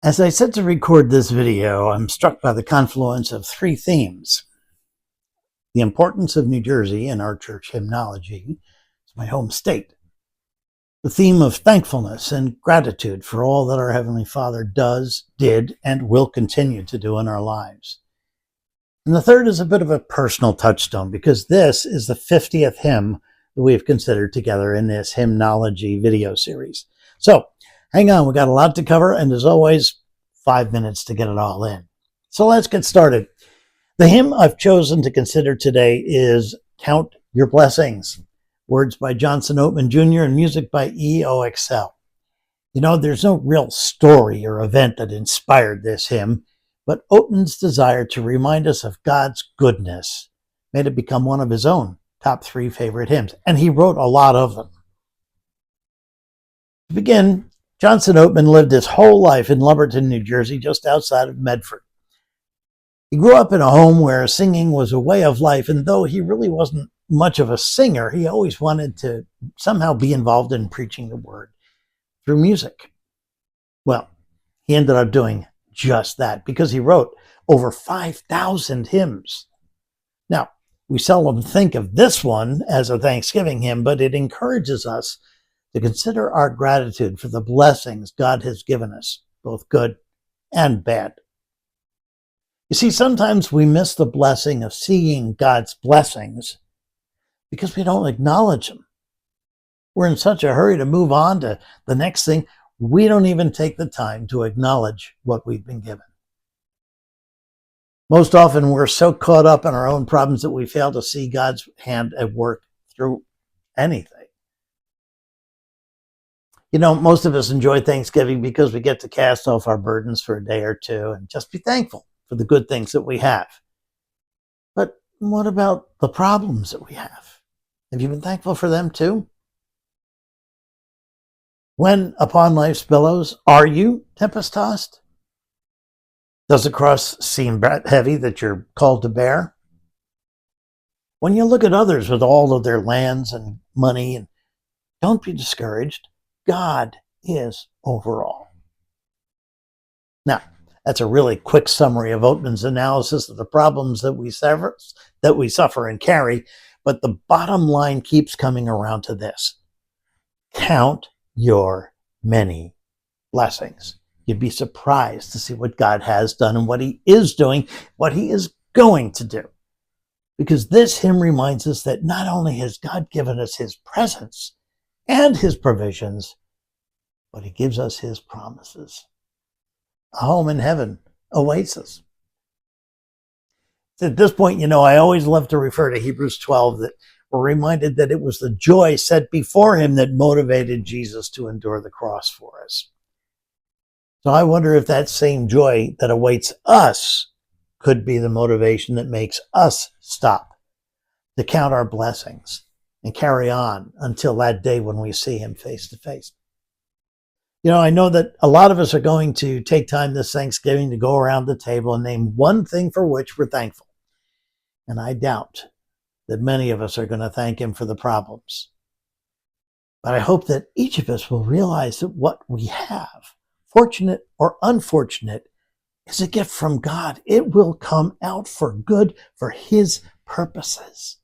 As I set to record this video, I'm struck by the confluence of three themes. The importance of New Jersey in our church hymnology. It's my home state. The theme of thankfulness and gratitude for all that our Heavenly Father does, did, and will continue to do in our lives. And the third is a bit of a personal touchstone because this is the 50th hymn that we've considered together in this hymnology video series. So hang on, we got a lot to cover, and as always, 5 minutes to get it all in. So let's get started. The hymn I've chosen to consider today is Count Your Blessings, words by Johnson Oatman Jr. and music by EOXL. You know, there's no real story or event that inspired this hymn, but Oatman's desire to remind us of God's goodness made it become one of his own top 3 favorite hymns, and he wrote a lot of them. To begin, Johnson Oatman lived his whole life in Lumberton, New Jersey, just outside of Medford. He grew up in a home where singing was a way of life, and though he really wasn't much of a singer, he always wanted to somehow be involved in preaching the word through music. Well, he ended up doing just that because he wrote over 5,000 hymns. Now, we seldom think of this one as a Thanksgiving hymn, but it encourages us to consider our gratitude for the blessings God has given us, both good and bad. You see, sometimes we miss the blessing of seeing God's blessings because we don't acknowledge them. We're in such a hurry to move on to the next thing, we don't even take the time to acknowledge what we've been given. Most often, we're so caught up in our own problems that we fail to see God's hand at work through anything. You know, most of us enjoy Thanksgiving because we get to cast off our burdens for a day or two and just be thankful for the good things that we have. But what about the problems that we have? Have you been thankful for them too? When upon life's billows, are you tempest-tossed? Does the cross seem heavy that you're called to bear? When you look at others with all of their lands and money, and don't be discouraged. God is over all. Now, that's a really quick summary of Oatman's analysis of the problems that we suffer and carry, but the bottom line keeps coming around to this. Count your many blessings. You'd be surprised to see what God has done and what he is doing, what he is going to do. Because this hymn reminds us that not only has God given us his presence and his provisions, but he gives us his promises. A home in heaven awaits us. At this point, you know, I always love to refer to Hebrews 12, that we're reminded that it was the joy set before him that motivated Jesus to endure the cross for us. So I wonder if that same joy that awaits us could be the motivation that makes us stop to count our blessings and carry on until that day when we see him face to face. You know, I know that a lot of us are going to take time this Thanksgiving to go around the table and name one thing for which we're thankful. And I doubt that many of us are going to thank him for the problems. But I hope that each of us will realize that what we have, fortunate or unfortunate, is a gift from God. It will come out for good for his purposes.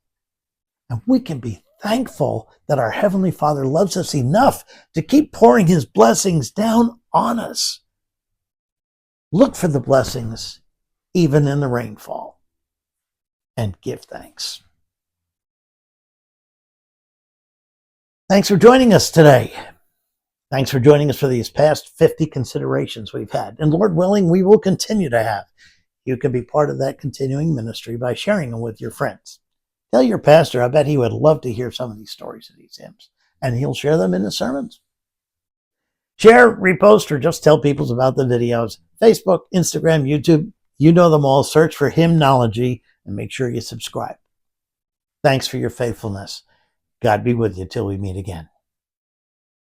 And we can be thankful that our Heavenly Father loves us enough to keep pouring his blessings down on us. Look for the blessings even in the rainfall and give thanks. Thanks for joining us today. Thanks for joining us for these past 50 considerations we've had. And Lord willing, we will continue to have. You can be part of that continuing ministry by sharing them with your friends. Tell your pastor, I bet he would love to hear some of these stories of these hymns, and he'll share them in his sermons. Share, repost, or just tell people about the videos. Facebook, Instagram, YouTube, you know them all. Search for Hymnology and make sure you subscribe. Thanks for your faithfulness. God be with you till we meet again.